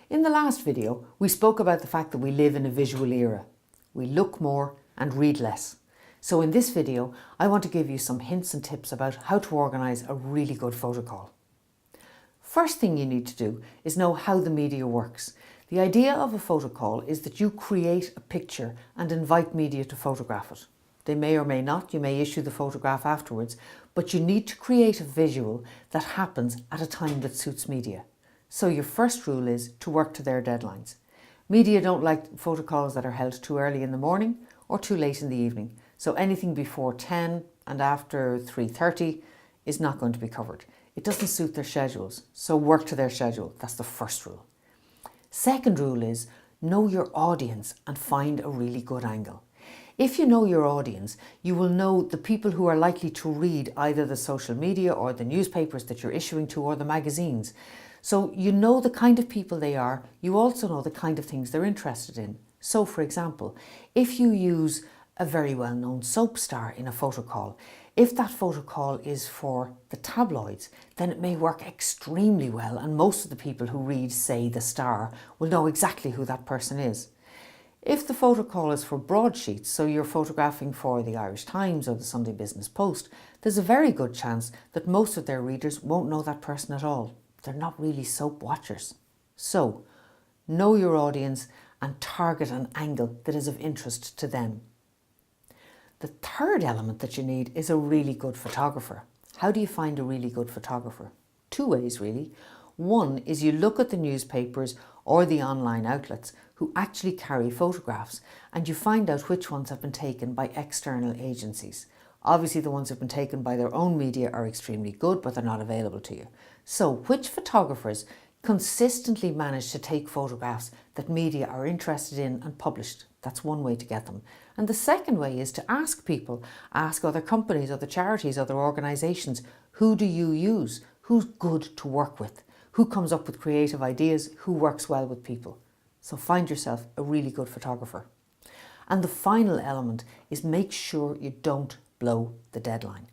In the last video, we spoke about the fact that we live in a visual era. We look more and read less. So in this video, I want to give you some hints and tips about how to organise a really good photo call. First thing you need to do is know how the media works. The idea of a photo call is that you create a picture and invite media to photograph it. They may or may not, you may issue the photograph afterwards, but you need to create a visual that happens at a time that suits media. So your first rule is to work to their deadlines. Media don't like photo calls that are held too early in the morning or too late in the evening. So anything before 10 and after 3:30 is not going to be covered. It doesn't suit their schedules, so work to their schedule. That's the first rule. Second rule is know your audience and find a really good angle. If you know your audience, you will know the people who are likely to read either the social media or the newspapers that you're issuing to or the magazines. So you know the kind of people they are, you also know the kind of things they're interested in. So for example, if you use a very well-known soap star in a photo call, if that photo call is for the tabloids, then it may work extremely well and most of the people who read, say, The Star will know exactly who that person is. If the photo call is for broadsheets, so you're photographing for the Irish Times or the Sunday Business Post, there's a very good chance that most of their readers won't know that person at all. They're not really soap watchers. So, know your audience and target an angle that is of interest to them. The third element that you need is a really good photographer. How do you find a really good photographer? Two ways really. One is you look at the newspapers or the online outlets who actually carry photographs and you find out which ones have been taken by external agencies. Obviously the ones that have been taken by their own media are extremely good, but they're not available to you. So which photographers consistently manage to take photographs that media are interested in and published? That's one way to get them. And the second way is to ask people, ask other companies, other charities, other organisations, who do you use? Who's good to work with? Who comes up with creative ideas? Who works well with people? So find yourself a really good photographer. And the final element is make sure you don't blow the deadline.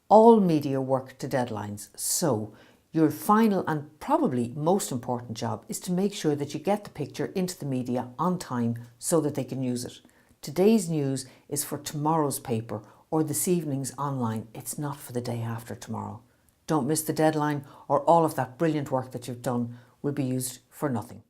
All media work to deadlines, so your final and probably most important job is to make sure that you get the picture into the media on time so that they can use it. Today's news is for tomorrow's paper or this evening's online. It's not for the day after tomorrow. Don't miss the deadline or all of that brilliant work that you've done will be used for nothing.